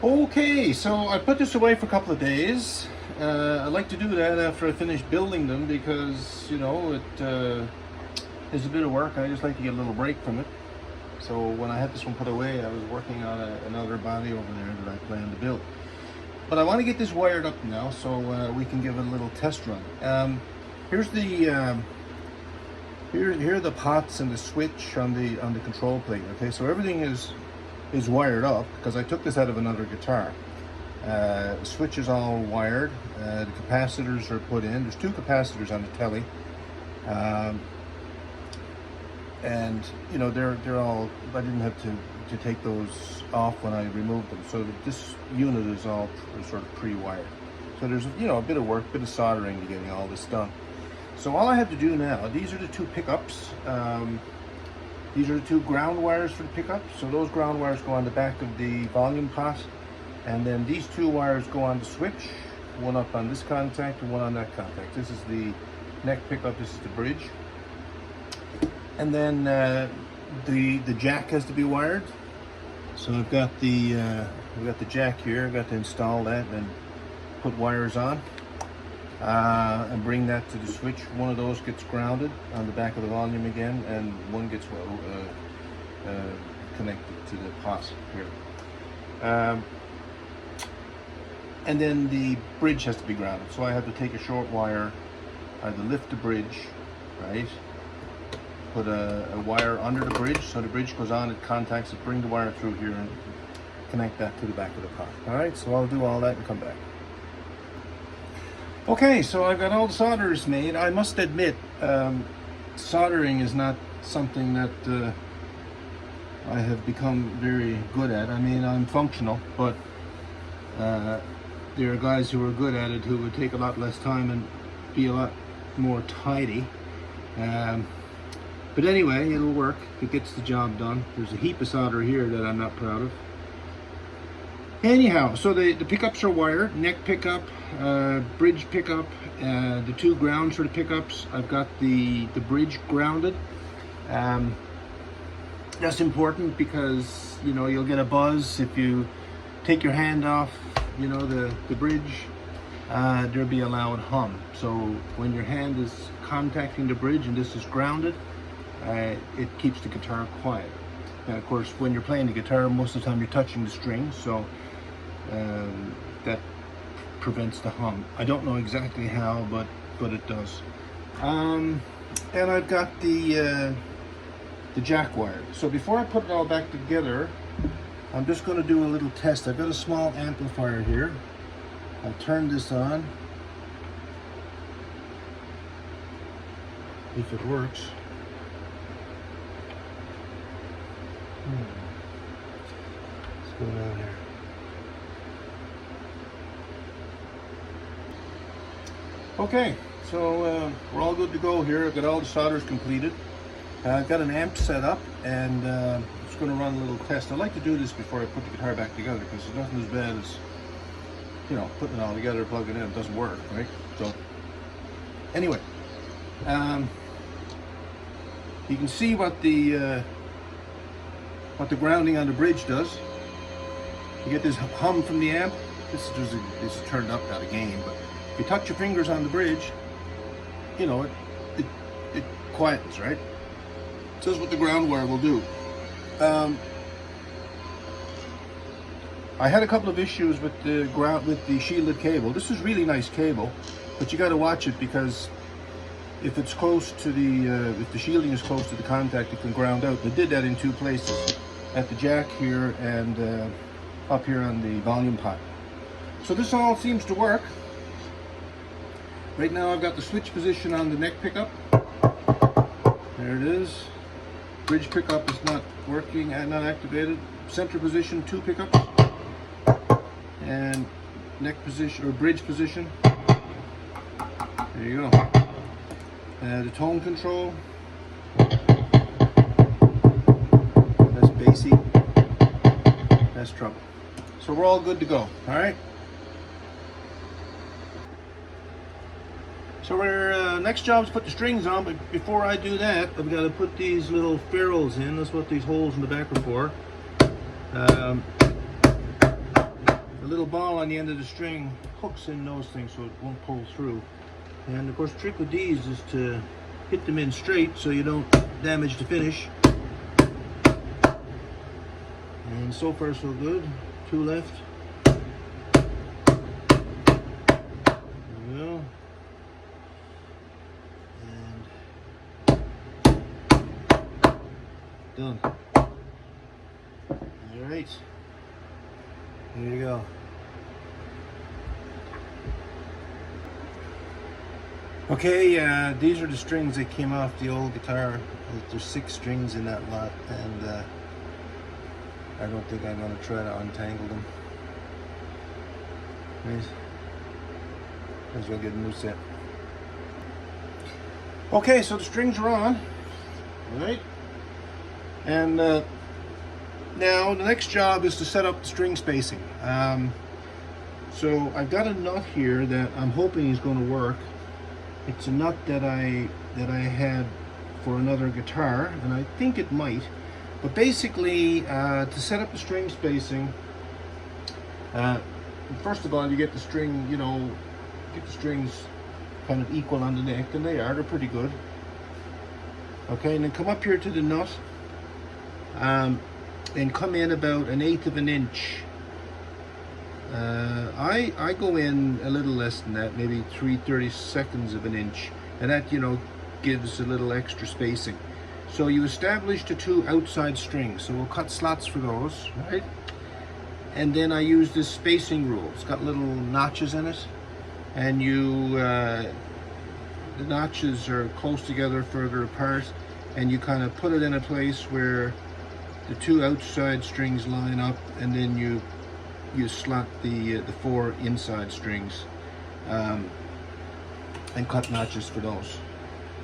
Okay, so I put this away for a couple of days. I like to do that after I finish building them because, you know, it is a bit of work. I just like to get a little break from it. So when I had this one put away, I was working on another body over there that I plan to build. But I want to get this wired up now so we can give it a little test run. Here's the here are the pots and the switch on the control plate. Okay, so everything is wired up because I took this out of another guitar. The switch is all wired. The capacitors are put in. There's two capacitors on the telly, and you know they're all. I didn't have to take those off when I removed them. So this unit is all sort of pre-wired. So there's a bit of work, bit of soldering to getting all this done. So all I have to do now. These are the two pickups. These are the two ground wires for the pickup. So those ground wires go on the back of the volume pot. And then these two wires go on the switch. One up on this contact and one on that contact. This is the neck pickup, this is the bridge. And then the jack has to be wired. So I've got the jack here. I've got to install that and put wires on. And bring that to the switch. One of those gets grounded on the back of the volume again, and one gets connected to the pot here. And then the bridge has to be grounded. So I have to take a short wire, either lift the bridge, right? Put a wire under the bridge, so the bridge goes on, it contacts it, bring the wire through here and connect that to the back of the pot. All right, so I'll do all that and come back. Okay, so I've got all the solders made. I must admit, soldering is not something that I have become very good at. I mean, I'm functional, but there are guys who are good at it who would take a lot less time and be a lot more tidy. But anyway, it'll work. It gets the job done. There's a heap of solder here that I'm not proud of. Anyhow, so the pickups are wired, neck pickup, bridge pickup, the two grounds for the pickups. I've got the bridge grounded. That's important because, you know, you'll get a buzz if you take your hand off, you know, the bridge. There'll be a loud hum. So when your hand is contacting the bridge and this is grounded, it keeps the guitar quiet. And of course, when you're playing the guitar, most of the time you're touching the strings, so that prevents the hum. I don't know exactly how, but it does. And I've got the jack wire. So before I put it all back together, I'm just going to do a little test. I've got a small amplifier here. I'll turn this on. If it works. What's going on here? Okay, so we're all good to go here. I've got all the solders completed. I've got an amp set up, and I'm just going to run a little test. I like to do this before I put the guitar back together because it's nothing as bad as, you know, putting it all together, plugging it in. It doesn't work, right? So anyway, you can see what the grounding on the bridge does. You get this hum from the amp. This is turned up, not a gain, but if you touch your fingers on the bridge, you know, it quietens, right? This is what the ground wire will do. I had a couple of issues with the shielded cable. This is really nice cable, but you got to watch it because if it's close to if the shielding is close to the contact, it can ground out. They did that in two places, at the jack here and up here on the volume pot. So this all seems to work. Right now I've got the switch position on the neck pickup. There it is. Bridge pickup is not working and not activated. Center position, two pickups. And neck position or bridge position. There you go. The tone control. That's bassy. That's treble. So we're all good to go. All right. So our next job is put the strings on, but before I do that, I've got to put these little ferrules in. That's what these holes in the back are for. little ball on the end of the string hooks in those things so it won't pull through. And of course the trick with these is to hit them in straight so you don't damage the finish. And so far so good. 2 left. There we go. And done. Alright. Here you go. Okay, these are the strings that came off the old guitar. There's 6 strings in that lot, and I don't think I'm going to try to untangle them. Right. Might as well get a new set. Okay, so the strings are on, right? And now the next job is to set up the string spacing. So I've got a nut here that I'm hoping is going to work. It's a nut that I had for another guitar, and I think it might. But basically, to set up the string spacing, first of all, you get the string, get the strings kind of equal on the neck, and they're pretty good. Okay, and then come up here to the nut, and come in about 1/8 of an inch. I go in a little less than that, maybe 3/32 of an inch, and that gives a little extra spacing. So you establish the 2 outside strings, so we'll cut slots for those, right? And then I use this spacing rule. It's got little notches in it, and the notches are close together, further apart, and you kind of put it in a place where the 2 outside strings line up, and then you slot the 4 inside strings and cut notches for those.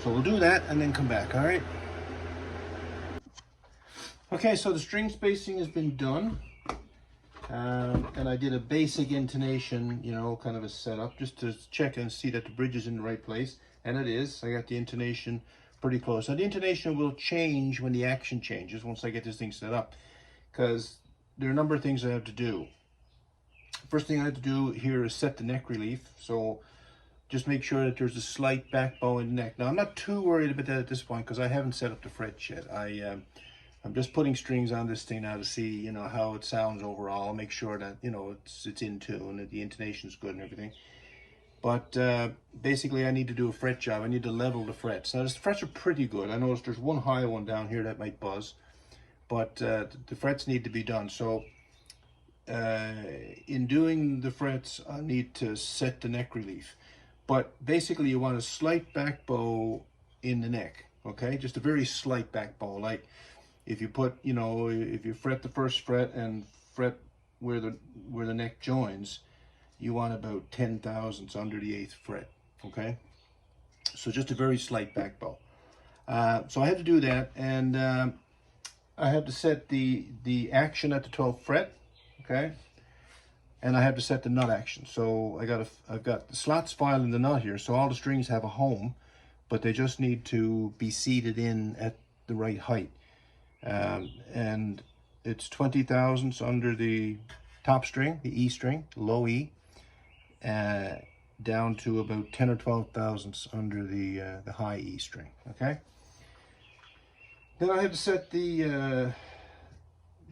So we'll do that and then come back, all right? Okay, so the string spacing has been done, and I did a basic intonation, kind of a setup, just to check and see that the bridge is in the right place, and it is. I got the intonation pretty close. Now the intonation will change when the action changes once I get this thing set up, because there are a number of things I have to do. First thing I have to do here is set the neck relief, so just make sure that there's a slight back bow in the neck. Now I'm not too worried about that at this point because I haven't set up the frets yet. I'm just putting strings on this thing now to see, how it sounds overall. Make sure that, it's in tune, that the intonation's good and everything. But basically I need to do a fret job. I need to level the frets. Now the frets are pretty good. I noticed there's one high one down here that might buzz, but the frets need to be done. So in doing the frets, I need to set the neck relief. But basically you want a slight back bow in the neck, okay? Just a very slight back bow. Like if you put, if you fret the first fret and fret where the neck joins, you want about 10 thousandths under the 8th fret, okay? So just a very slight back bow. So I had to do that, and I have to set the action at the 12th fret, okay? And I have to set the nut action. So I've got the slots filed in the nut here, so all the strings have a home, but they just need to be seated in at the right height. And it's 20 thousandths under the top string, the E string, low E, down to about 10 or 12 thousandths under the high E string, okay? Then I have to set the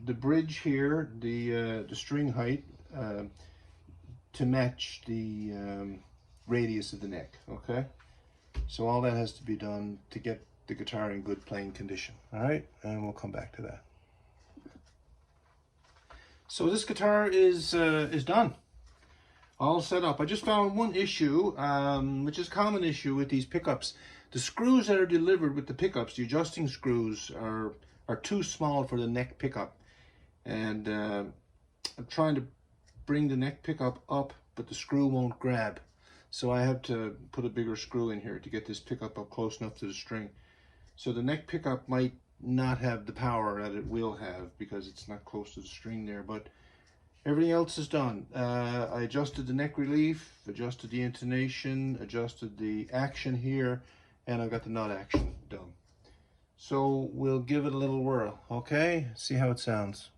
bridge here, the string height, to match the radius of the neck, okay? So all that has to be done to get the guitar in good playing condition, all right? And we'll come back to that. So this guitar is done, all set up. I just found one issue, which is a common issue with these pickups. The screws that are delivered with the pickups, the adjusting screws, are too small for the neck pickup. And I'm trying to bring the neck pickup up, but the screw won't grab. So I have to put a bigger screw in here to get this pickup up close enough to the string. So the neck pickup might not have the power that it will have because it's not close to the string there, but everything else is done. I adjusted the neck relief, adjusted the intonation, adjusted the action here, and I've got the nut action done. So we'll give it a little whirl, okay? See how it sounds.